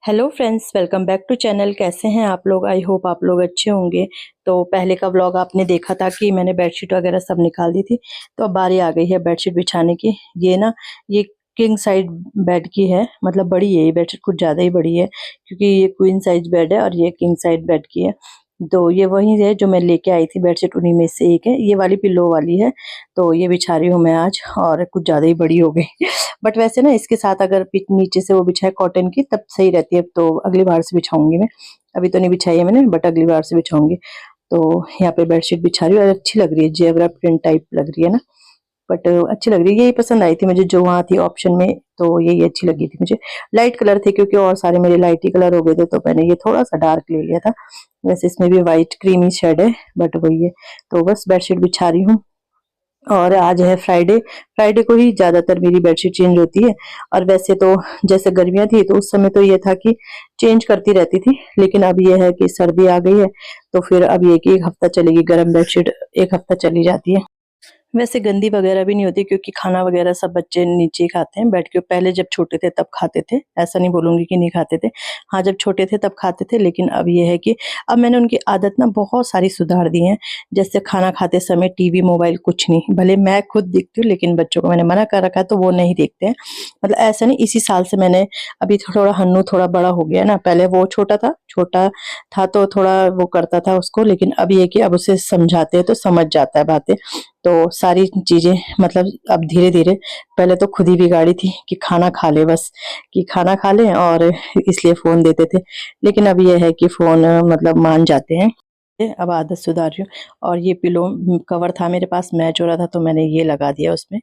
Hello friends, welcome back to channel. कैसे हैं आप लोग? आई होप आप लोग अच्छे होंगे। तो पहले का व्लॉग आपने देखा था कि मैंने बेडशीट वगैरह सब निकाल दी थी। तो अब बारी आ गई है बेडशीट बिछाने की। ये किंग साइज बेड की है, मतलब बड़ी है ये बेडशीट, कुछ ज़्यादा ही बड़ी है क्योंकि ये क्वीन साइज बेड है और ये किंग साइज बेड की है। तो ये वही है जो मैं लेके आई थी बेडशीट, उन्हीं में से एक है। ये वाली पिल्लो वाली है। तो ये बिछा रही हूँ मैं आज, और कुछ ज़्यादा ही बड़ी हो गई। बट वैसे ना इसके साथ अगर नीचे से वो बिछाए कॉटन की तब सही रहती है। तो अगली बार से बिछाऊंगी मैं। अभी तो नहीं बिछाई है मैंने, बट अगली बार से बिछाऊंगी। तो यहाँ पे बेडशीट बिछा रही हूँ और अच्छी लग रही है, जेब्रा प्रिंट टाइप लग रही है ना। बट अच्छी लग रही है, यही पसंद आई थी मुझे जो वहाँ थी ऑप्शन में। तो यही अच्छी लगी थी मुझे। लाइट कलर थे क्योंकि और सारे मेरे लाइट ही कलर हो गए थे, तो मैंने ये थोड़ा सा डार्क ले लिया था। वैसे इसमें भी व्हाइट क्रीमी शेड है, बट वही है। तो बस बेडशीट बिछा रही हूँ। और आज है फ्राइडे। फ्राइडे को ही ज्यादातर मेरी बेडशीट चेंज होती है। और वैसे तो जैसे गर्मियां थी तो उस समय तो ये था कि चेंज करती रहती थी, लेकिन अब ये है कि सर्दी आ गई है। तो फिर अब ये कि एक हफ्ता चलेगी गर्म बेडशीट, एक हफ्ता चली जाती है। वैसे गंदी वगैरह भी नहीं होती क्योंकि खाना वगैरह सब बच्चे नीचे ही खाते हैं बैठ के। पहले जब छोटे थे तब खाते थे, ऐसा नहीं बोलूंगी कि नहीं खाते थे। हाँ, जब छोटे थे तब खाते थे, लेकिन अब ये है कि अब मैंने उनकी आदत ना बहुत सारी सुधार दी है। जैसे खाना खाते समय टीवी मोबाइल कुछ नहीं, भले मैं खुद देखती हूँ लेकिन बच्चों को मैंने मना कर रखा है तो वो नहीं देखते हैं। मतलब ऐसा नहीं, इसी साल से मैंने, अभी थोड़ा हन्नू थोड़ा बड़ा हो गया ना, पहले वो छोटा था तो थोड़ा वो करता था उसको, लेकिन अब ये कि अब उसे समझाते हैं तो समझ जाता है बातें। तो सारी चीजें मतलब अब धीरे धीरे, पहले तो खुद ही बिगाड़ी थी कि खाना खा ले बस, कि खाना खा ले, और इसलिए फोन देते थे। लेकिन अब यह है कि फोन मतलब मान जाते हैं। अब आदत सुधार रही हूँ। और ये पिलो कवर था मेरे पास, मैच हो रहा था तो मैंने ये लगा दिया उसमें,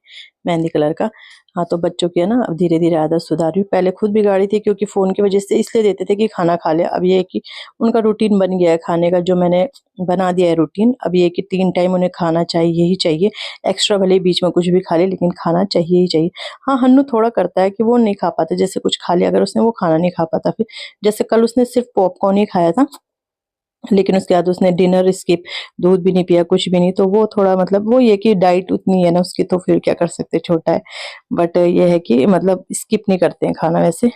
मेहंदी कलर का। हाँ, तो बच्चों की है ना, अब धीरे धीरे आदत सुधार रही हूँ। पहले खुद बिगाड़ी थी क्योंकि फोन की वजह से इसलिए देते थे कि खाना खा ले। अब ये है कि उनका रूटीन बन गया है खाने का, जो मैंने बना दिया है रूटीन। अब ये है कि 3 टाइम उन्हें खाना चाहिए ही चाहिए। एक्स्ट्रा भले ही बीच में कुछ भी खा ले, लेकिन खाना चाहिए ही चाहिए। हाँ, हन्नू थोड़ा करता है कि वो नहीं खा पाता, जैसे कुछ खा लिया अगर उसने, वो खाना नहीं खा पाता फिर। जैसे कल उसने सिर्फ पॉपकॉर्न ही खाया था, लेकिन उसके बाद उसने डिनर स्किप, दूध भी नहीं पिया, कुछ भी नहीं। तो वो थोड़ा मतलब वो ये कि डाइट उतनी है ना उसकी, तो फिर क्या कर सकते, छोटा है। बट ये है कि मतलब स्किप नहीं करते हैं खाना वैसे।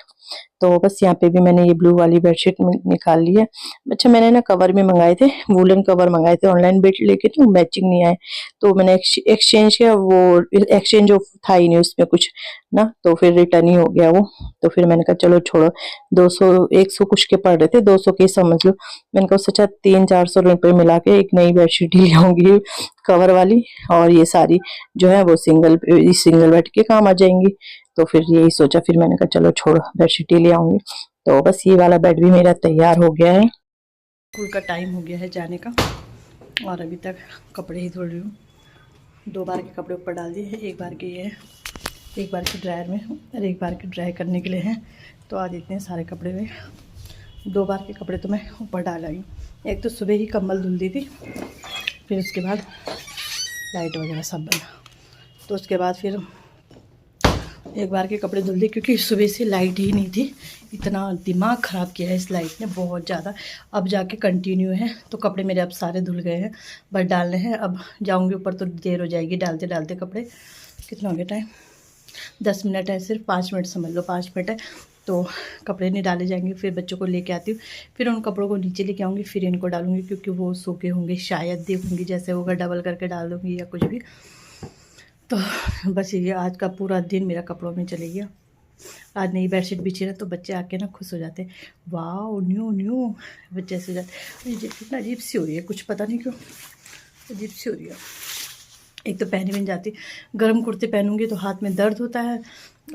तो बस यहाँ पे भी मैंने ये ब्लू वाली बेडशीट निकाल ली है। अच्छा, मैंने ना कवर भी मंगाए थे, वूलन कवर मंगाए थे ऑनलाइन, बेड लेके तो मैचिंग नहीं आए। तो मैंने एक्सचेंज किया, वो एक्सचेंज ऑफ था ही नहीं उसमें कुछ ना, तो फिर रिटर्न ही हो गया वो। तो फिर मैंने कहा चलो छोड़ो, 200 100 कुछ के पड़ रहे थे, 200 के समझ लो। मैंने कहा उससे अच्छा 300-400 रुपये मिला के एक नई बेडशीट ही ले आऊंगी, कवर वाली। और ये सारी जो है वो सिंगल बेड के काम आ जाएंगी। तो फिर यही सोचा, फिर मैंने कहा चलो छोड़ो, बेडशीट ही ले आऊंगी। तो बस ये वाला बेड भी मेरा तैयार हो गया है। स्कूल का टाइम हो गया है जाने का, और अभी तक कपड़े ही धुल रही हूँ। 2 बार के कपड़े ऊपर डाल दिए हैं, एक बार के ये है, एक बार के ड्रायर में और एक बार के ड्राई करने के लिए हैं। तो आज इतने सारे कपड़े में 2 बार के कपड़े तो मैं ऊपर डाल आई हूँ। एक तो सुबह ही कम्बल धुल दी थी, फिर उसके बाद लाइट वगैरह सब बना, तो उसके बाद फिर एक बार के कपड़े धुल दिए क्योंकि सुबह से लाइट ही नहीं थी। इतना दिमाग ख़राब किया है इस लाइट ने, बहुत ज़्यादा। अब जाके कंटिन्यू है तो कपड़े मेरे अब सारे धुल गए हैं, बस डालने हैं। अब जाऊंगी ऊपर तो देर हो जाएगी डालते डालते कपड़े। कितना हो गया टाइम? 10 मिनट है, सिर्फ 5 मिनट समझ लो, 5 मिनट है। तो कपड़े नहीं डाले जाएंगे, फिर बच्चों को लेके आती हूँ, फिर उन कपड़ों को नीचे लेके आऊँगी, फिर इनको डालूंगी क्योंकि वो सूखे होंगे शायद, देखूँगी जैसे होगा डबल करके डाल दूँगी या कुछ भी। तो बस ये आज का पूरा दिन मेरा कपड़ों में चले गया। आज नई बेडशीट बिछी ना तो बच्चे आके ना खुश हो जाते हैं, वाह न्यू न्यू, बच्चे ऐसे हो जाते। इतना अजीब सी हो रही है, कुछ पता नहीं क्यों अजीब सी हो रही है। एक तो पहनी भी नहीं जाती, गर्म कुर्ते पहनूंगी तो हाथ में दर्द होता है,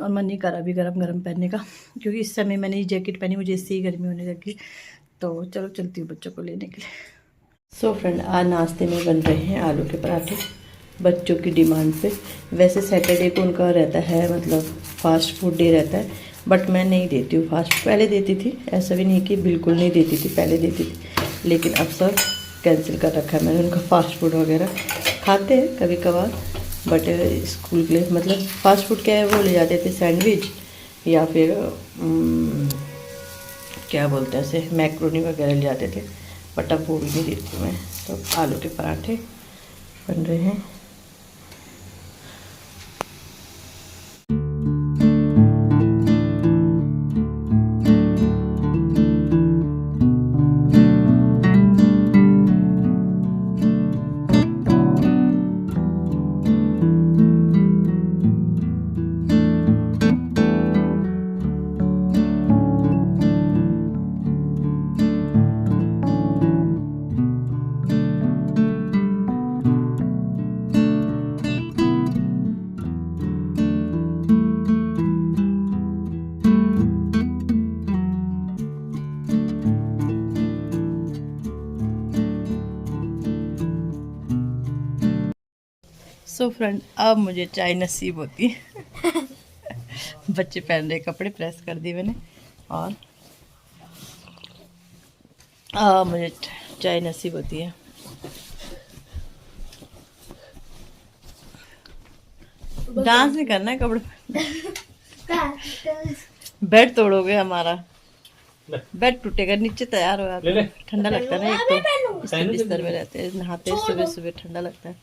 और मन नहीं कर रहा अभी गरम गरम पहनने का, क्योंकि इस समय मैंने ये जैकेट पहनी, मुझे इससे ही गर्मी होने लगी। तो चलो चलती हूँ बच्चों को लेने के लिए। सो फ्रेंड, आज नाश्ते में बन रहे हैं आलू के पराठे, बच्चों की डिमांड पे। वैसे सैटरडे को उनका रहता है, मतलब फास्ट फूड डे रहता है, बट मैं नहीं देती हूँ फास्ट। पहले देती थी, ऐसा भी नहीं कि बिल्कुल नहीं देती थी, पहले देती थी, लेकिन अब सब कैंसिल कर रखा है मैंने। उनका फास्ट फूड वगैरह खाते हैं कभी कभार, बट स्कूल के लिए मतलब फास्ट फूड क्या है, वो ले जाते थे सैंडविच, या फिर क्या बोलते हैं ऐसे मैक्रोनी वगैरह ले जाते थे, बट अब वो भी नहीं देती मैं। तो आलू के पराठे बन रहे हैं। सो फ्रेंड, अब मुझे चाय नसीब होती है। बच्चे पहन रहे कपड़े, प्रेस कर दिए मैंने, और अब मुझे चाय नसीब होती है। डांस नहीं करना है, कपड़े बेड तोड़ोगे हमारा, बेड टूटेगा, नीचे तैयार हो जाता है, ठंडा लगता है ना, एक तो बिस्तर में रहते हैं, नहाते हैं सुबह सुबह, ठंडा लगता है।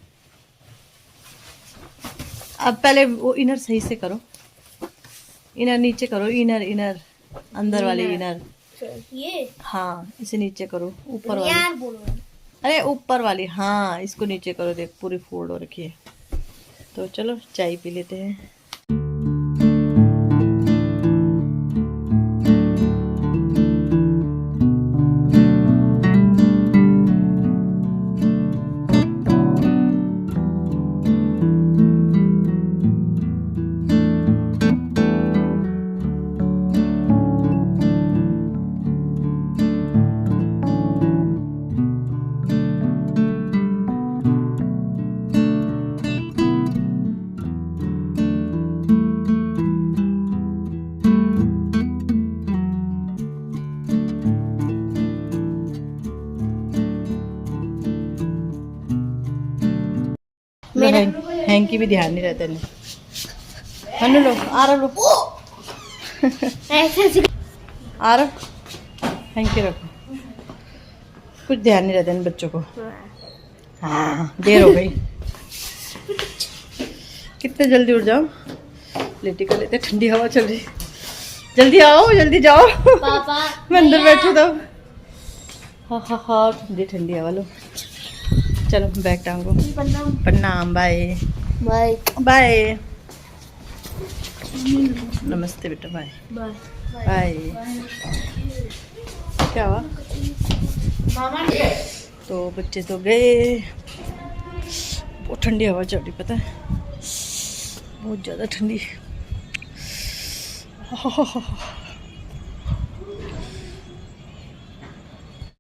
अब पहले वो इनर सही से करो, इनर नीचे करो, इनर इनर अंदर वाले इनर, ये हाँ इसे नीचे करो, ऊपर वाली, अरे ऊपर वाली, हाँ इसको नीचे करो, देख पूरी फोल्ड हो रखी है। तो चलो चाय पी लेते हैं। हैंकी भी ध्यान नहीं रहता नहीं। हनु लो, आ रहा लो, आ रहा, हैंकी रखो, कुछ ध्यान नहीं रहता इन बच्चों को। हाँ देर हो गई, कितने जल्दी उठ जाओ, लेटी कर लेते, ठंडी हवा चल रही, जल्दी आओ जल्दी जाओ। पापा मैं अंदर बैठू तब, हाँ हाँ हाँ ठंडी ठंडी हवा लो। चलो बैग टांगो, प्रणाम, बाय बाय बाय, नमस्ते बेटा, बाय बाय बाय। क्या हुआ? मामा तो बच्चे तो गए, बहुत ठंडी हवा चल रही, पता है बहुत ज़्यादा ठंडी।